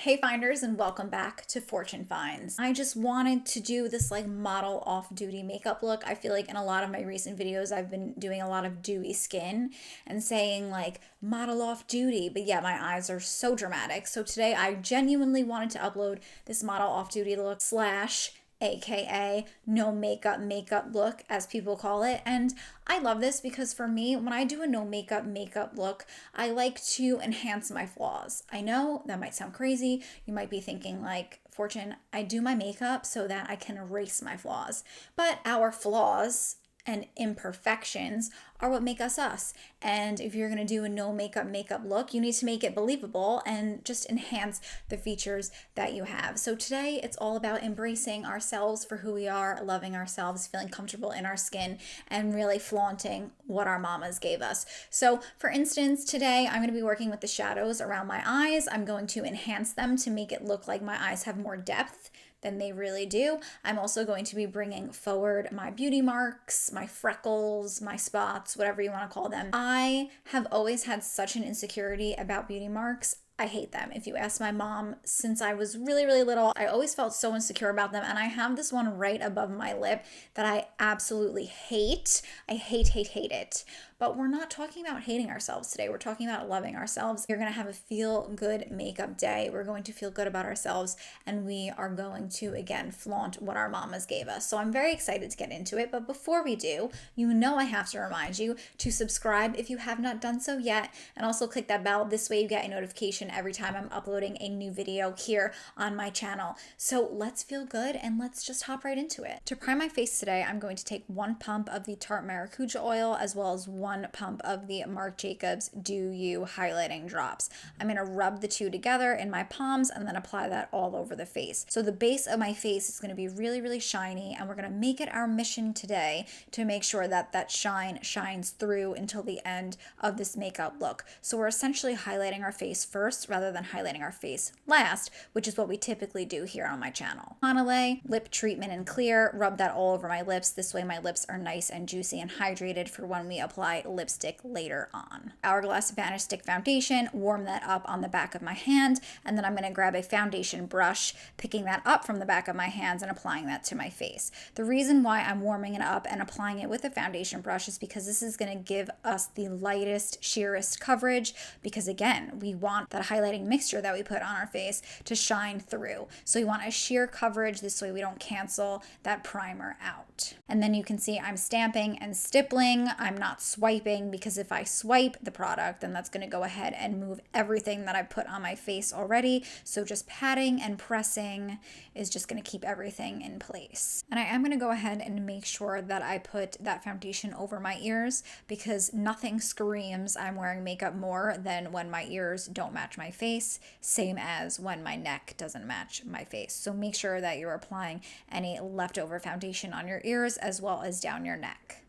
Hey finders, and welcome back to Fortune Finds. I just wanted to do this like model off-duty makeup look. I feel like in a lot of my recent videos I've been doing a lot of dewy skin and saying like model off-duty, but yeah, my eyes are so dramatic. So today I genuinely wanted to upload this model off-duty look slash aka no makeup look, as people call it. And I love this because for me, when I do a no makeup look, I like to enhance my flaws. I know that might sound crazy. You might be thinking like, Fortune, I do my makeup so that I can erase my flaws. But our flaws and imperfections are what make us us. And if you're gonna do a no makeup look, you need to make it believable and just enhance the features that you have. So today it's all about embracing ourselves for who we are, loving ourselves, feeling comfortable in our skin, and really flaunting what our mamas gave us. So for instance, today I'm gonna be working with the shadows around my eyes. I'm going to enhance them to make it look like my eyes have more depth than they really do. I'm also going to be bringing forward my beauty marks, my freckles, my spots, whatever you want to call them. I have always had such an insecurity about beauty marks. I hate them. If you ask my mom, since I was really little, I always felt so insecure about them. And I have this one right above my lip that I absolutely hate. I hate it. But we're not talking about hating ourselves today. We're talking about loving ourselves. You're going to have a feel good makeup day. We're going to feel good about ourselves, and we are going to, again, flaunt what our mamas gave us. So I'm very excited to get into it. But before we do, you know I have to remind you to subscribe if you have not done so yet, and also click that bell. This way you get a notification every time I'm uploading a new video here on my channel. So let's feel good and let's just hop right into it. To prime my face today, I'm going to take 1 pump of the Tarte Maracujá Oil as well as 1 pump of the Marc Jacobs Do You highlighting drops. I'm going to rub the two together in my palms and then apply that all over the face. So the base of my face is going to be really shiny, and we're going to make it our mission today to make sure that that shine shines through until the end of this makeup look. So we're essentially highlighting our face first rather than highlighting our face last, which is what we typically do here on my channel. Hanalei lip treatment and clear, rub that all over my lips. This way my lips are nice and juicy and hydrated for when we apply lipstick later on. Hourglass Vanish Stick Foundation, warm that up on the back of my hand, and then I'm going to grab a foundation brush, picking that up from the back of my hands and applying that to my face. The reason why I'm warming it up and applying it with a foundation brush is because this is going to give us the lightest, sheerest coverage, because again, we want that highlighting mixture that we put on our face to shine through. So we want a sheer coverage, this way we don't cancel that primer out. And then you can see I'm stamping and stippling. I'm not swiping, because if I swipe the product, then that's going to go ahead and move everything that I put on my face already. So just patting and pressing is just going to keep everything in place. And I am going to go ahead and make sure that I put that foundation over my ears, because nothing screams I'm wearing makeup more than when my ears don't match my face, same as when my neck doesn't match my face. So make sure that you're applying any leftover foundation on your ears as well as down your neck.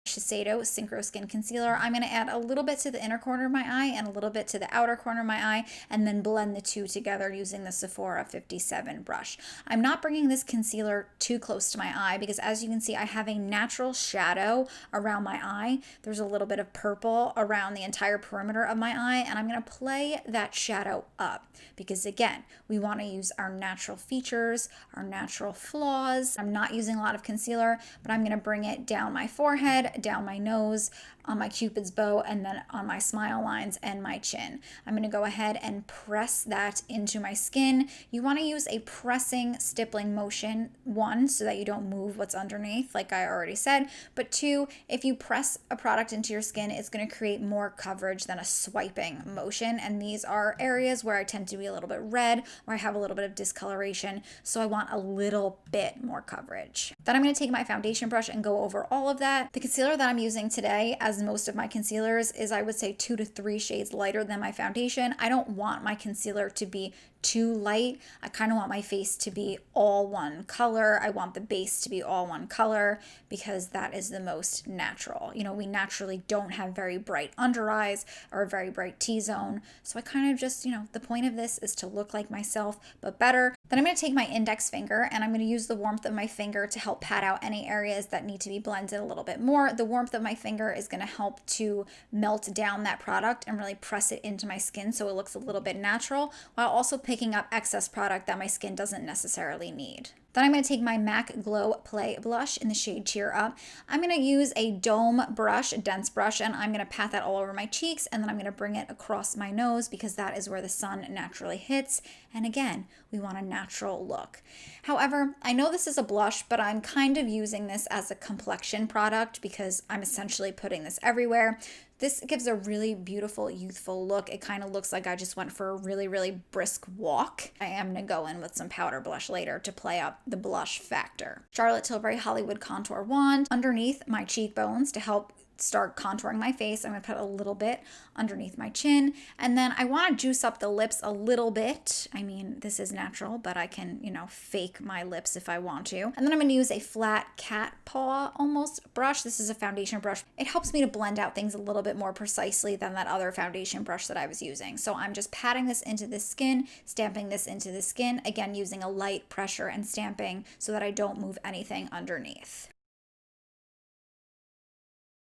Shiseido Synchro Skin Concealer. I'm going to add a little bit to the inner corner of my eye and a little bit to the outer corner of my eye, and then blend the two together using the Sephora 57 brush. I'm not bringing this concealer too close to my eye because, as you can see, I have a natural shadow around my eye. There's a little bit of purple around the entire perimeter of my eye, and I'm going to play that shadow up because, again, we want to use our natural features, our natural flaws. I'm not using a lot of concealer, but I'm going to bring it down my forehead, down my nose, on my cupid's bow, and then on my smile lines and my chin. I'm going to go ahead and press that into my skin. You want to use a pressing, stippling motion, 1, so that you don't move what's underneath, like I already said, but 2, if you press a product into your skin, it's going to create more coverage than a swiping motion, and these are areas where I tend to be a little bit red, where I have a little bit of discoloration, so I want a little bit more coverage. Then I'm going to take my foundation brush and go over all of that. The concealer that I'm using today, as most of my concealers, is I would say 2 to 3 shades lighter than my foundation. I don't want my concealer to be too light. I kind of want my face to be all one color. I want the base to be all one color because that is the most natural. You know, we naturally don't have very bright under eyes or a very bright T-zone. So I kind of just, the point of this is to look like myself, but better. Then I'm going to take my index finger and I'm going to use the warmth of my finger to help pat out any areas that need to be blended a little bit more. The warmth of my finger is going to help to melt down that product and really press it into my skin so it looks a little bit natural, while also picking up excess product that my skin doesn't necessarily need. Then I'm going to take my MAC Glow Play Blush in the shade Cheer Up. I'm going to use a dome brush, a dense brush, and I'm going to pat that all over my cheeks, and then I'm going to bring it across my nose because that is where the sun naturally hits. And again, we want a natural look. However, I know this is a blush, but I'm kind of using this as a complexion product because I'm essentially putting this everywhere. This gives a really beautiful, youthful look. It kind of looks like I just went for a really, really brisk walk. I am going to go in with some powder blush later to play up the blush factor. Charlotte Tilbury Hollywood Contour Wand underneath my cheekbones to help start contouring my face. I'm going to put a little bit underneath my chin, and then I want to juice up the lips a little bit. I mean, this is natural, but I can, fake my lips if I want to. And then I'm going to use a flat cat paw almost brush. This is a foundation brush. It helps me to blend out things a little bit more precisely than that other foundation brush that I was using. So I'm just patting this into the skin, stamping this into the skin, again using a light pressure and stamping so that I don't move anything underneath.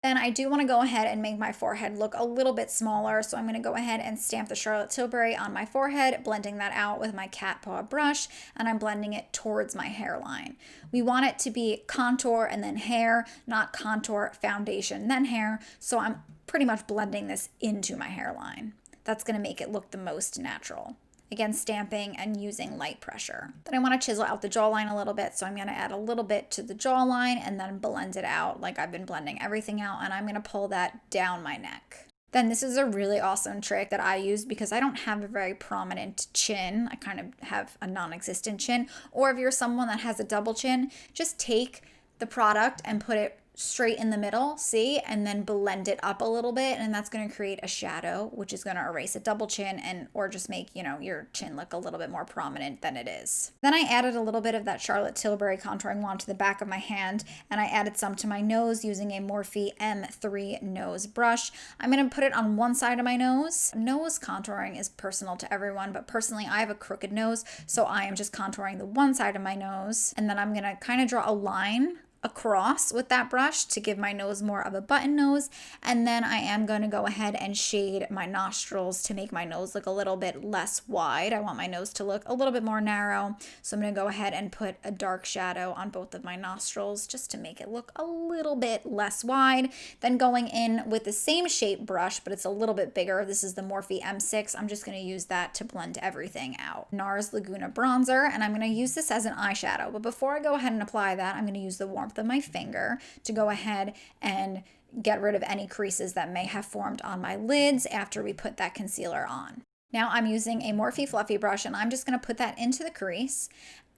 Then I do want to go ahead and make my forehead look a little bit smaller. So I'm going to go ahead and stamp the Charlotte Tilbury on my forehead, blending that out with my cat paw brush, and I'm blending it towards my hairline. We want it to be contour and then hair, not contour, foundation, then hair. So I'm pretty much blending this into my hairline. That's going to make it look the most natural. Again, stamping and using light pressure. Then I want to chisel out the jawline a little bit, so I'm going to add a little bit to the jawline and then blend it out like I've been blending everything out, and I'm going to pull that down my neck. Then this is a really awesome trick that I use because I don't have a very prominent chin. I kind of have a non-existent chin. Or if you're someone that has a double chin, just take the product and put it straight in the middle, see, and then blend it up a little bit, and that's going to create a shadow, which is going to erase a double chin and or just make, your chin look a little bit more prominent than it is. Then I added a little bit of that Charlotte Tilbury contouring wand to the back of my hand, and I added some to my nose using a Morphe M3 nose brush. I'm going to put it on one side of my nose. Nose contouring is personal to everyone, but personally I have a crooked nose, so I am just contouring the one side of my nose, and then I'm going to kind of draw a line across with that brush to give my nose more of a button nose, and then I am going to go ahead and shade my nostrils to make my nose look a little bit less wide. I want my nose to look a little bit more narrow, so I'm going to go ahead and put a dark shadow on both of my nostrils just to make it look a little bit less wide. Then going in with the same shape brush, but it's a little bit bigger. This is the Morphe M6. I'm just going to use that to blend everything out. NARS Laguna bronzer, and I'm going to use this as an eyeshadow, but before I go ahead and apply that, I'm going to use the warmth of my finger to go ahead and get rid of any creases that may have formed on my lids after we put that concealer on. Now I'm using a Morphe fluffy brush, and I'm just going to put that into the crease,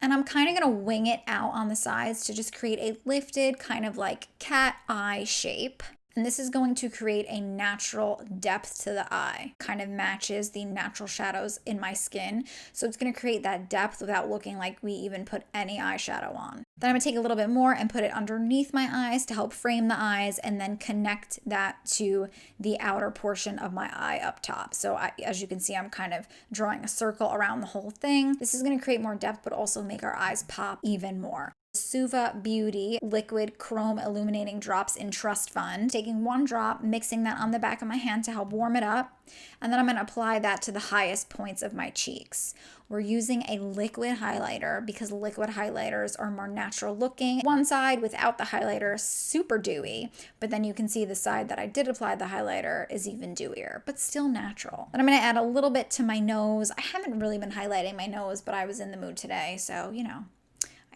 and I'm kind of going to wing it out on the sides to just create a lifted kind of like cat eye shape. And this is going to create a natural depth to the eye, kind of matches the natural shadows in my skin. So it's going to create that depth without looking like we even put any eyeshadow on. Then I'm going to take a little bit more and put it underneath my eyes to help frame the eyes, and then connect that to the outer portion of my eye up top. So as you can see, I'm kind of drawing a circle around the whole thing. This is going to create more depth, but also make our eyes pop even more. SUVA Beauty Liquid Chrome Illuminating Drops in Trust Fund. Taking one drop, mixing that on the back of my hand to help warm it up, and then I'm going to apply that to the highest points of my cheeks. We're using a liquid highlighter because liquid highlighters are more natural looking. One side without the highlighter, super dewy, but then you can see the side that I did apply the highlighter is even dewier, but still natural. Then I'm going to add a little bit to my nose. I haven't really been highlighting my nose, but I was in the mood today, so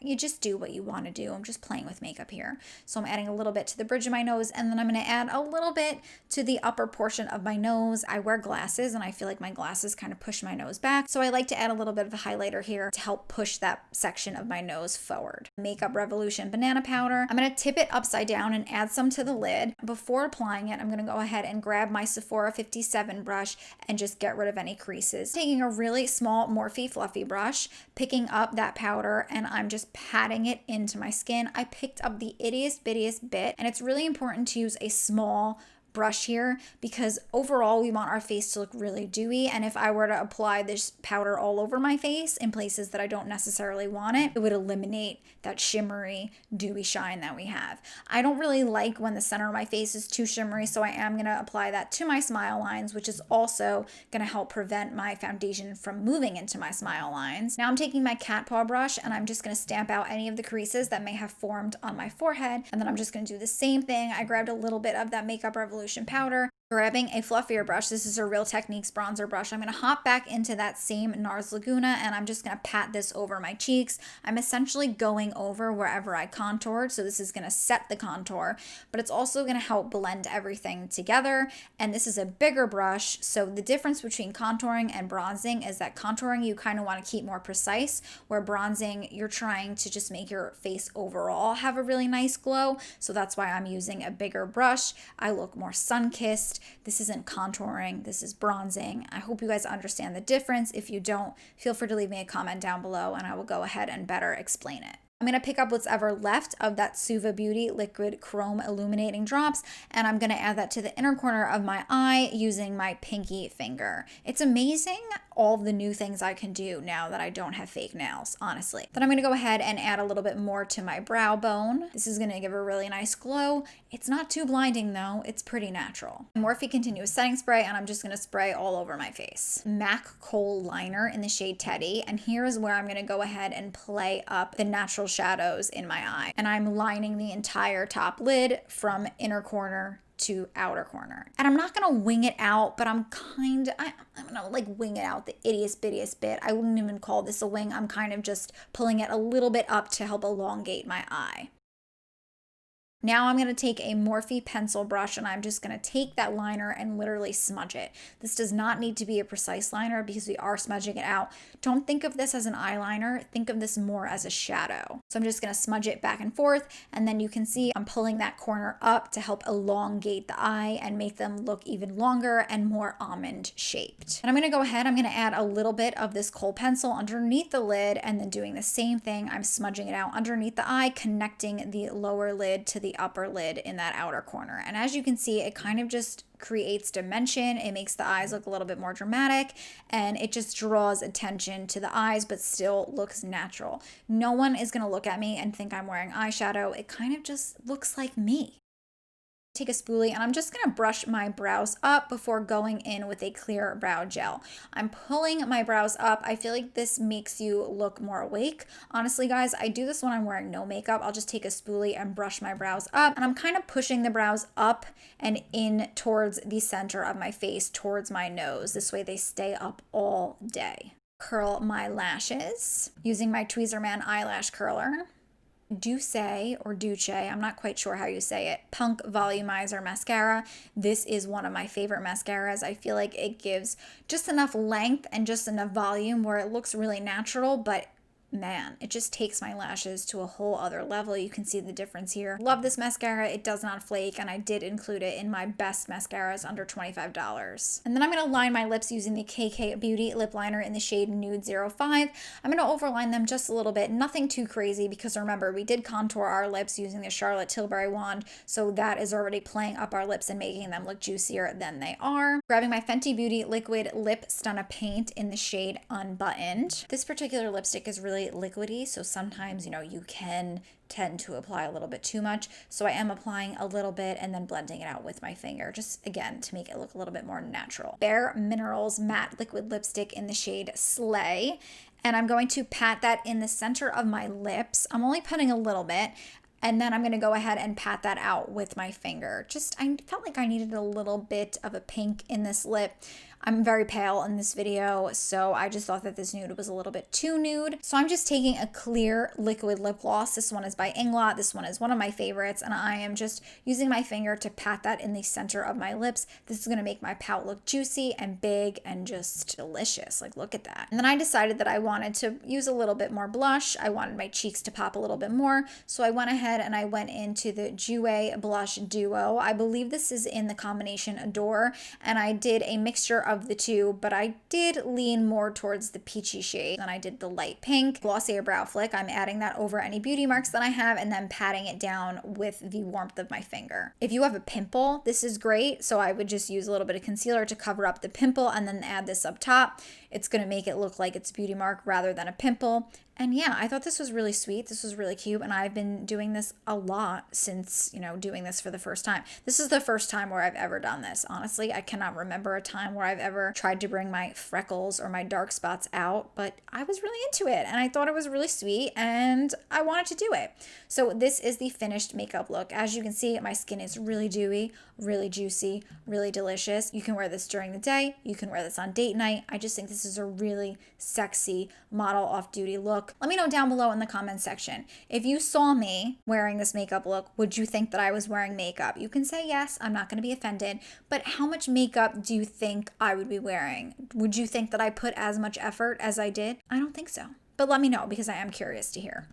you just do what you want to do. I'm just playing with makeup here. So I'm adding a little bit to the bridge of my nose, and then I'm going to add a little bit to the upper portion of my nose. I wear glasses, and I feel like my glasses kind of push my nose back. So I like to add a little bit of a highlighter here to help push that section of my nose forward. Makeup Revolution banana powder. I'm going to tip it upside down and add some to the lid. Before applying it, I'm going to go ahead and grab my Sephora 57 brush and just get rid of any creases. Taking a really small Morphe fluffy brush, picking up that powder, and I'm just patting it into my skin. I picked up the ittiest bittiest bit, and it's really important to use a small brush here because overall we want our face to look really dewy, and if I were to apply this powder all over my face in places that I don't necessarily want it, it would eliminate that shimmery dewy shine that we have. I don't really like when the center of my face is too shimmery, so I am going to apply that to my smile lines, which is also going to help prevent my foundation from moving into my smile lines. Now I'm taking my cat paw brush and I'm just going to stamp out any of the creases that may have formed on my forehead, and then I'm just going to do the same thing. I grabbed a little bit of that Makeup Revolution powder, grabbing a fluffier brush. This is a Real Techniques bronzer brush. I'm going to hop back into that same NARS Laguna and I'm just going to pat this over my cheeks. I'm essentially going over wherever I contoured, so this is going to set the contour, but it's also going to help blend everything together. And this is a bigger brush, so the difference between contouring and bronzing is that contouring you kind of want to keep more precise, where bronzing you're trying to just make your face overall have a really nice glow. So that's why I'm using a bigger brush. I look more sun-kissed. This isn't contouring, this is bronzing. I hope you guys understand the difference. If you don't, feel free to leave me a comment down below and I will go ahead and better explain it. I'm going to pick up what's ever left of that SUVA Beauty Liquid Chrome Illuminating Drops, and I'm going to add that to the inner corner of my eye using my pinky finger. It's amazing all the new things I can do now that I don't have fake nails, honestly. Then I'm going to go ahead and add a little bit more to my brow bone. This is going to give a really nice glow. It's not too blinding though, it's pretty natural. Morphe Continuous Setting Spray, and I'm just going to spray all over my face. MAC Kohl Liner in the shade Teddy, and here's where I'm going to go ahead and play up the natural shadows in my eye. And I'm lining the entire top lid from inner corner to outer corner. And I'm not gonna wing it out, but I'm gonna like wing it out the ittiest bittiest bit. I wouldn't even call this a wing. I'm kind of just pulling it a little bit up to help elongate my eye. Now I'm going to take a Morphe pencil brush and I'm just going to take that liner and literally smudge it. This does not need to be a precise liner because we are smudging it out. Don't think of this as an eyeliner. Think of this more as a shadow. So I'm just going to smudge it back and forth, and then you can see I'm pulling that corner up to help elongate the eye and make them look even longer and more almond shaped. And I'm going to go ahead, I'm going to add a little bit of this Kohl pencil underneath the lid, and then doing the same thing. I'm smudging it out underneath the eye, connecting the lower lid to the upper lid in that outer corner. And as you can see, it kind of just creates dimension. It makes the eyes look a little bit more dramatic, and it just draws attention to the eyes but still looks natural. No one is going to look at me and think I'm wearing eyeshadow. It kind of just looks like me. Take a spoolie and I'm just going to brush my brows up before going in with a clear brow gel. I'm pulling my brows up. I feel like this makes you look more awake. Honestly, guys, I do this when I'm wearing no makeup. I'll just take a spoolie and brush my brows up, and I'm kind of pushing the brows up and in towards the center of my face, towards my nose. This way they stay up all day. Curl my lashes using my Tweezerman eyelash curler. Duce or Duce, I'm not quite sure how you say it, Punk Volumizer Mascara. This is one of my favorite mascaras. I feel like it gives just enough length and just enough volume where it looks really natural, but man, it just takes my lashes to a whole other level. You can see the difference here. Love this mascara. It does not flake, and I did include it in my best mascaras under $25. And then I'm going to line my lips using the KK Beauty lip liner in the shade Nude 05. I'm going to overline them just a little bit, nothing too crazy, because remember, we did contour our lips using the Charlotte Tilbury wand, so that is already playing up our lips and making them look juicier than they are. Grabbing my Fenty Beauty liquid lip stunna paint in the shade Unbuttoned. This particular lipstick is really liquidy, so sometimes, you can tend to apply a little bit too much. So I am applying a little bit and then blending it out with my finger, just again to make it look a little bit more natural. Bare Minerals matte liquid lipstick in the shade Slay, and I'm going to pat that in the center of my lips. I'm only putting a little bit, and then I'm going to go ahead and pat that out with my finger. I felt like I needed a little bit of a pink in this lip. I'm very pale in this video, so I just thought that this nude was a little bit too nude. So I'm just taking a clear liquid lip gloss. This one is by Inglot. This one is one of my favorites, and I am just using my finger to pat that in the center of my lips. This is going to make my pout look juicy and big and just delicious. Like, look at that. And then I decided that I wanted to use a little bit more blush. I wanted my cheeks to pop a little bit more, so I went ahead and I went into the Jouer Blush Duo. I believe this is in the combination Adore, and I did a mixture of the two, but I did lean more towards the peachy shade. Then I did the light pink Glossier Brow Flick. I'm adding that over any beauty marks that I have and then patting it down with the warmth of my finger. If you have a pimple, this is great. So I would just use a little bit of concealer to cover up the pimple and then add this up top. It's going to make it look like it's a beauty mark rather than a pimple. And yeah, I thought this was really sweet. This was really cute. And I've been doing this a lot since, doing this for the first time. This is the first time where I've ever done this. Honestly, I cannot remember a time where I've ever tried to bring my freckles or my dark spots out, but I was really into it and I thought it was really sweet and I wanted to do it. So this is the finished makeup look. As you can see, my skin is really dewy, really juicy, really delicious. You can wear this during the day. You can wear this on date night. I just think this is a really sexy model off-duty look. Let me know down below in the comments section. If you saw me wearing this makeup look, would you think that I was wearing makeup? You can say yes, I'm not going to be offended, but how much makeup do you think I would be wearing? Would you think that I put as much effort as I did? I don't think so. But let me know because I am curious to hear.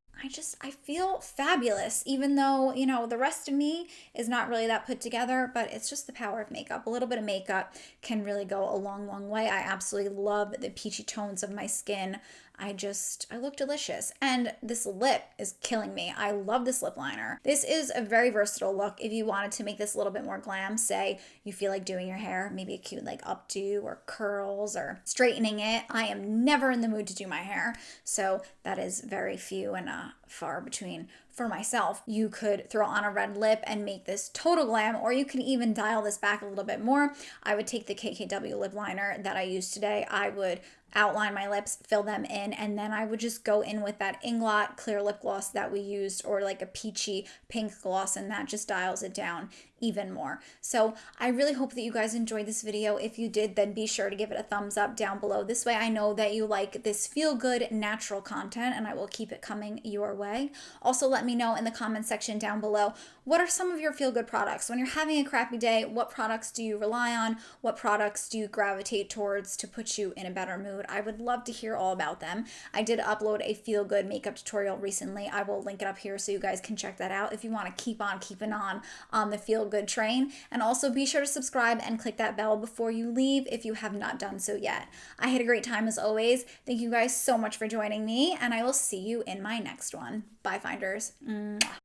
I feel fabulous, even though, the rest of me is not really that put together, but it's just the power of makeup. A little bit of makeup can really go a long, long way. I absolutely love the peachy tones of my skin. I look delicious. And this lip is killing me. I love this lip liner. This is a very versatile look. If you wanted to make this a little bit more glam, say you feel like doing your hair, maybe a cute like updo or curls or straightening it. I am never in the mood to do my hair. So that is very few and far between for myself. You could throw on a red lip and make this total glam, or you can even dial this back a little bit more. I would take the KKW lip liner that I used today. I would outline my lips, fill them in, and then I would just go in with that Inglot clear lip gloss that we used, or like a peachy pink gloss, and that just dials it down even more. So I really hope that you guys enjoyed this video. If you did, then be sure to give it a thumbs up down below. This way I know that you like this feel good natural content and I will keep it coming your way. Also, let me know in the comment section down below, what are some of your feel good products? When you're having a crappy day, what products do you rely on? What products do you gravitate towards to put you in a better mood? I would love to hear all about them. I did upload a feel good makeup tutorial recently. I will link it up here so you guys can check that out if you want to keep on keeping on the feel good train. And also be sure to subscribe and click that bell before you leave if you have not done so yet. I had a great time as always. Thank you guys so much for joining me, and I will see you in my next one. Bye, Finders. Mwah.